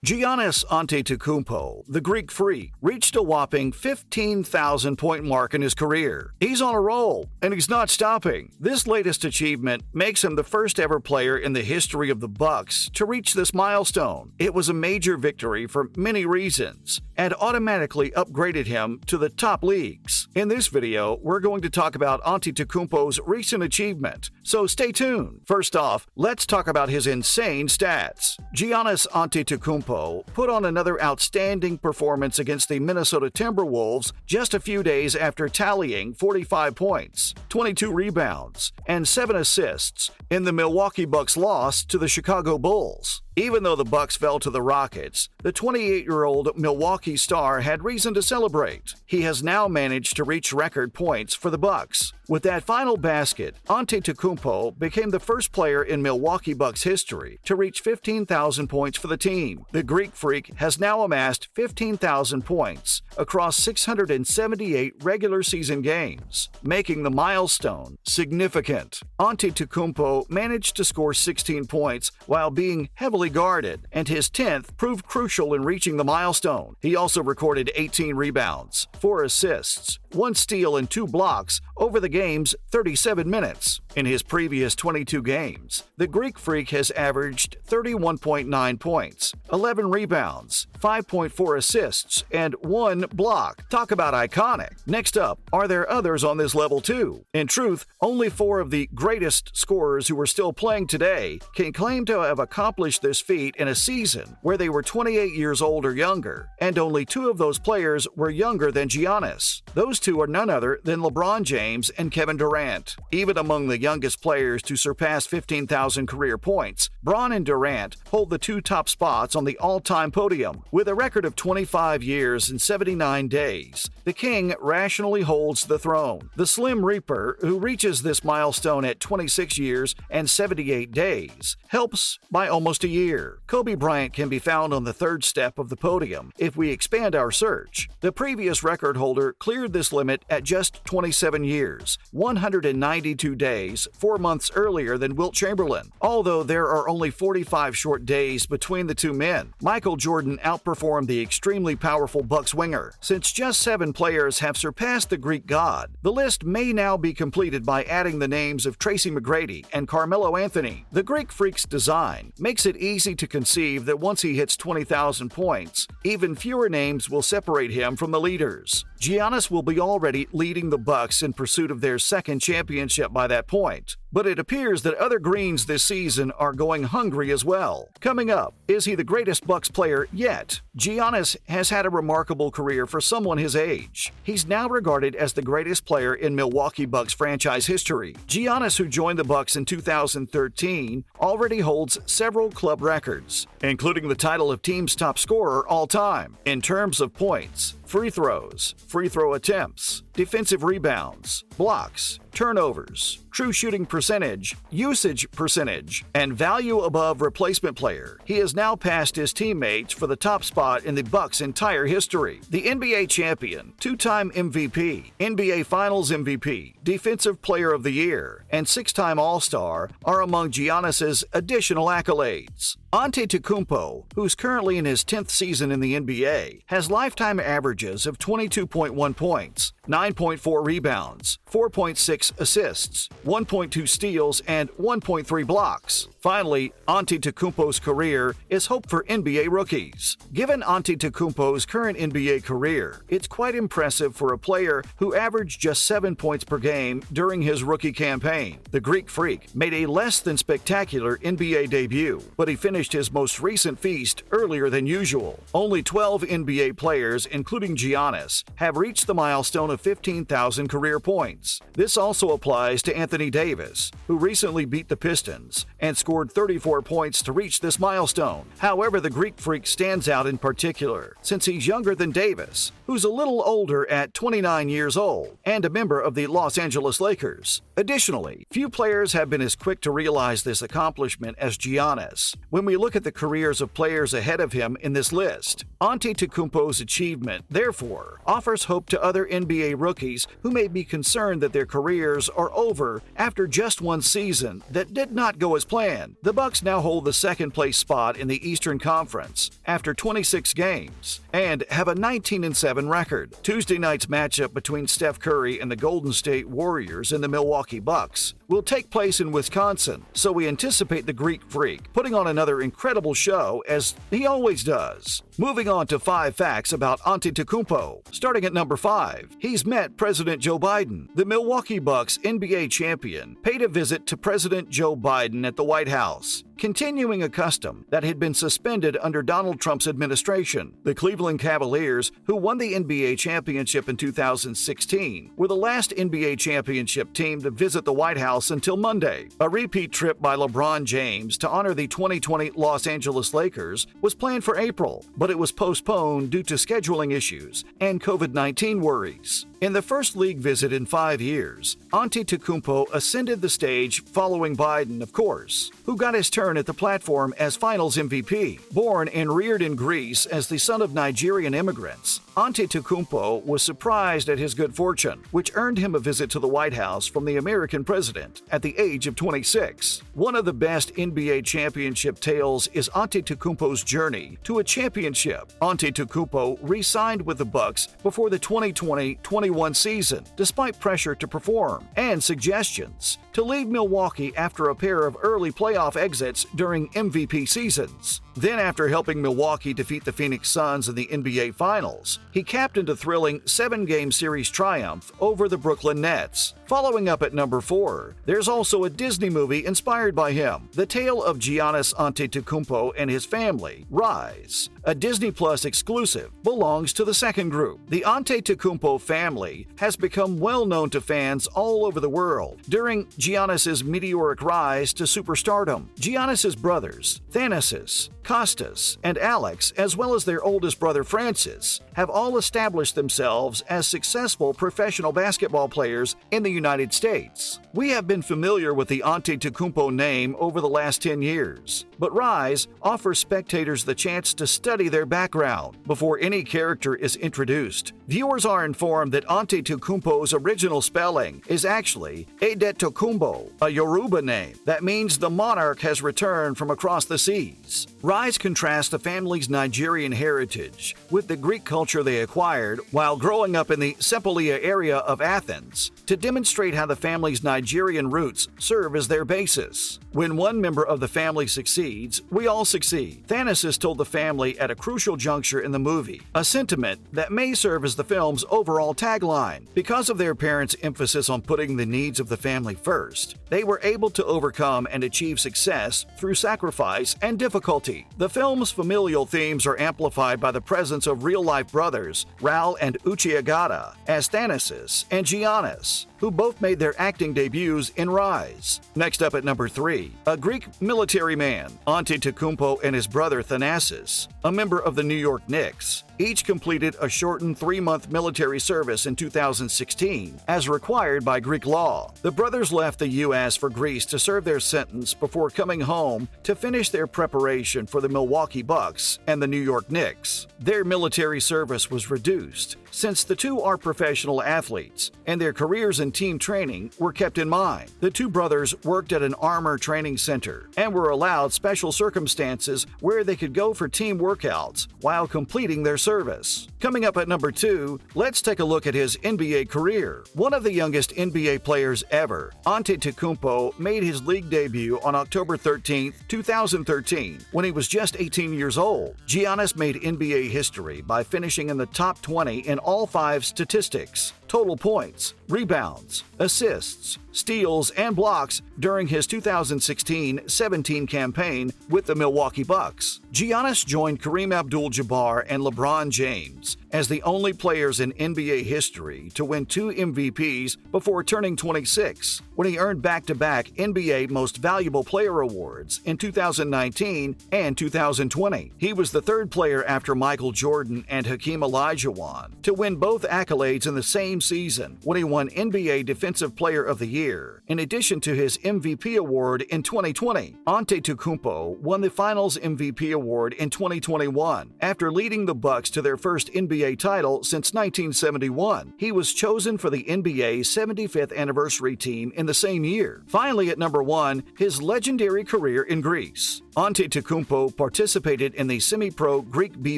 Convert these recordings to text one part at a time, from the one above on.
Giannis Antetokounmpo, the Greek Freak, reached a whopping 15,000-point mark in his career. He's on a roll, and he's not stopping. This latest achievement makes him the first ever player in the history of the Bucks to reach this milestone. It was a major victory for many reasons, and automatically upgraded him to the top leagues. In this video, we're going to talk about Antetokounmpo's recent achievement, so stay tuned. First off, let's talk about his insane stats. Giannis Antetokounmpo put on another outstanding performance against the Minnesota Timberwolves just a few days after tallying 45 points, 22 rebounds, and 7 assists in the Milwaukee Bucks' loss to the Chicago Bulls. Even though the Bucks fell to the Rockets, the 28-year-old Milwaukee star had reason to celebrate. He has now managed to reach record points for the Bucks. With that final basket, Antetokounmpo became the first player in Milwaukee Bucks history to reach 15,000 points for the team. The Greek Freak has now amassed 15,000 points across 678 regular season games, making the milestone significant. Antetokounmpo managed to score 16 points while being heavily guarded, and his 10th proved crucial in reaching the milestone. He also recorded 18 rebounds, 4 assists, 1 steal, and 2 blocks over the game's 37 minutes. In his previous 22 games, the Greek Freak has averaged 31.9 points, 11 rebounds, 5.4 assists, and 1 block. Talk about iconic. Next up, are there others on this level too? In truth, only 4 of the greatest scorers who are still playing today can claim to have accomplished this feat in a season where they were 28 years old or younger, and only 2 of those players were younger than Giannis. Those 2 are none other than LeBron James and Kevin Durant. Even among the youngest players to surpass 15,000 career points, Bron and Durant hold the 2 top spots on the all-time podium. With a record of 25 years and 79 days, the King rationally holds the throne. The Slim Reaper, who reaches this milestone at 26 years and 78 days, helps by almost a year. Kobe Bryant can be found on the 3rd step of the podium if we expand our search. The previous record holder cleared this limit at just 27 years, 192 days, 4 months earlier than Wilt Chamberlain. Although there are only 45 short days between the 2 men, Michael Jordan outperformed the extremely powerful Bucks winger. Since just 7 players have surpassed the Greek god, the list may now be completed by adding the names of Tracy McGrady and Carmelo Anthony. The Greek Freak's design makes it easy to conceive that once he hits 20,000 points, even fewer names will separate him from the leaders. Giannis will be already leading the Bucks in pursuit of their 2nd championship by that point, but it appears that other Greens this season are going hungry as well. Coming up, is he the greatest Bucks player yet? Giannis has had a remarkable career for someone his age. He's now regarded as the greatest player in Milwaukee Bucks franchise history. Giannis, who joined the Bucks in 2013, already holds several club records, including the title of team's top scorer all time in terms of points, free throws, free throw attempts, defensive rebounds, blocks, turnovers, true shooting percentage, usage percentage, and value above replacement player. He has now passed his teammates for the top spot in the Bucks' entire history. The NBA champion, 2-time MVP, NBA Finals MVP, Defensive Player of the Year, and 6-time All-Star are among Giannis's additional accolades. Antetokounmpo, who's currently in his 10th season in the NBA, has lifetime averages of 22.1 points, 9.4 rebounds, 4.6 assists, 1.2 steals, and 1.3 blocks. Finally, Antetokounmpo's career is hope for NBA rookies. Given Antetokounmpo's current NBA career, it's quite impressive for a player who averaged just 7 points per game during his rookie campaign. The Greek Freak made a less than spectacular NBA debut, but he finished his most recent feast earlier than usual. Only 12 NBA players, including Giannis, have reached the milestone of 15,000 career points. This also applies to Anthony Davis, who recently beat the Pistons and scored 34 points to reach this milestone. However, the Greek Freak stands out in particular since he's younger than Davis, who's a little older at 29 years old and a member of the Los Angeles Lakers. Additionally, few players have been as quick to realize this accomplishment as Giannis. When we look at the careers of players ahead of him in this list, Antetokounmpo's achievement, therefore, offers hope to other NBA rookies who may be concerned that their careers are over after just one season that did not go as planned. The Bucks now hold the second-place spot in the Eastern Conference after 26 games and have a 19-7 record. Tuesday night's matchup between Steph Curry and the Golden State Warriors and the Milwaukee Bucks will take place in Wisconsin, so we anticipate the Greek Freak putting on another incredible show as he always does. Moving on to 5 facts about Antetokounmpo. Starting at number 5, he's met President Joe Biden. The Milwaukee Bucks NBA champion paid a visit to President Joe Biden at the White House, continuing a custom that had been suspended under Donald Trump's administration. The Cleveland Cavaliers, who won the NBA championship in 2016, were the last NBA championship team to visit the White House until Monday. A repeat trip by LeBron James to honor the 2020 Los Angeles Lakers was planned for April, but it was postponed due to scheduling issues and COVID-19 worries. In the first league visit in 5 years, Antetokounmpo ascended the stage following Biden, of course, who got his turn at the platform as Finals MVP. Born and reared in Greece as the son of Nigerian immigrants, Antetokounmpo was surprised at his good fortune, which earned him a visit to the White House from the American president at the age of 26. One of the best NBA championship tales is Antetokounmpo's journey to a championship. Antetokounmpo re-signed with the Bucks before the 2020-21 season, despite pressure to perform and suggestions to leave Milwaukee after a pair of early playoff exits during MVP seasons. Then, after helping Milwaukee defeat the Phoenix Suns in the NBA Finals, he captained a thrilling 7-game series triumph over the Brooklyn Nets. Following up at number 4, there's also a Disney movie inspired by him, The Tale of Giannis Antetokounmpo and His Family, Rise. A Disney Plus exclusive, belongs to the second group. The Antetokounmpo family has become well known to fans all over the world during Giannis's meteoric rise to superstardom. Giannis's brothers, Thanasis, Costas, and Alex, as well as their oldest brother Francis, have all established themselves as successful professional basketball players in the United States. We have been familiar with the Antetokounmpo name over the last 10 years, but Rise offers spectators the chance to study their background before any character is introduced. Viewers are informed that Antetokounmpo's original spelling is actually Antetokounmpo, a Yoruba name that means the monarch has returned from across the seas. Rise contrasts the family's Nigerian heritage with the Greek culture they acquired while growing up in the Sepolia area of Athens to demonstrate how the family's Nigerian roots serve as their basis. When one member of the family succeeds, we all succeed, Thanasis told the family at a crucial juncture in the movie, a sentiment that may serve as the film's overall tagline. Because of their parents' emphasis on putting the needs of the family first, they were able to overcome and achieve success through sacrifice and difficulty. The film's familial themes are amplified by the presence of real-life brothers, Raul and Uchiagata, as Thanasis and Giannis, who both made their acting debuts in Rise. Next up at number 3, a Greek military man, Antetokounmpo and his brother Thanasis, a member of the New York Knicks, each completed a shortened 3-month military service in 2016, as required by Greek law. The brothers left the U.S. for Greece to serve their sentence before coming home to finish their preparation for the Milwaukee Bucks and the New York Knicks. Their military service was reduced, since the two are professional athletes, and their careers in team training were kept in mind. The two brothers worked at an armor training center and were allowed special circumstances where they could go for team workouts while completing their service. Coming up at number 2, let's take a look at his NBA career. One of the youngest NBA players ever, Antetokounmpo made his league debut on October 13, 2013, when he was just 18 years old. Giannis made NBA history by finishing in the top 20 in all 5 statistics: total points, rebounds, assists, steals, and blocks during his 2016-17 campaign with the Milwaukee Bucks. Giannis joined Kareem Abdul-Jabbar and LeBron James as the only players in NBA history to win 2 MVPs before turning 26, when he earned back-to-back NBA Most Valuable Player awards in 2019 and 2020. He was the third player after Michael Jordan and Hakeem Olajuwon to win both accolades in the same same season when he won NBA Defensive Player of the Year, in addition to his MVP award in 2020. Antetokounmpo won the Finals MVP award in 2021 after leading the Bucks to their first NBA title since 1971. He was chosen for the NBA's 75th anniversary team in the same year. Finally, at number 1, his legendary career in Greece. Antetokounmpo participated in the semi-pro Greek B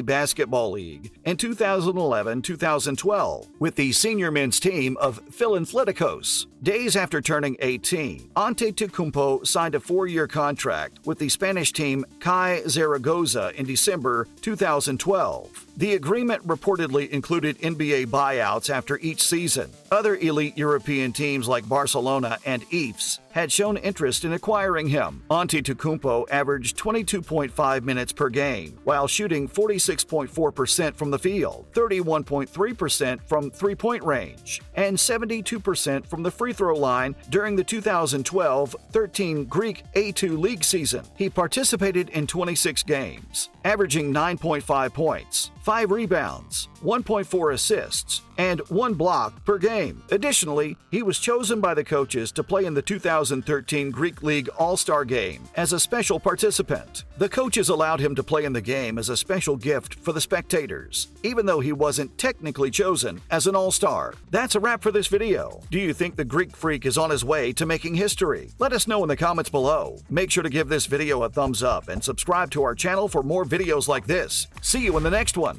Basketball League in 2011-2012 with the senior men's team of Philadelphia. Days after turning 18, Antetokounmpo signed a 4-year contract with the Spanish team Kai Zaragoza in December 2012. The agreement reportedly included NBA buyouts after each season. Other elite European teams like Barcelona and EFES had shown interest in acquiring him. Antetokounmpo averaged 22.5 minutes per game, while shooting 46.4% from the field, 31.3% from three-point range, and 72% from the free throw line during the 2012-13 Greek A2 League season. He participated in 26 games, averaging 9.5 points, 5 rebounds, 1.4 assists, and 1 block per game. Additionally, he was chosen by the coaches to play in the 2013 Greek League All-Star Game as a special participant. The coaches allowed him to play in the game as a special gift for the spectators, even though he wasn't technically chosen as an All-Star. That's a wrap for this video. Do you think the Greek Freak is on his way to making history? Let us know in the comments below. Make sure to give this video a thumbs up and subscribe to our channel for more videos like this. See you in the next one.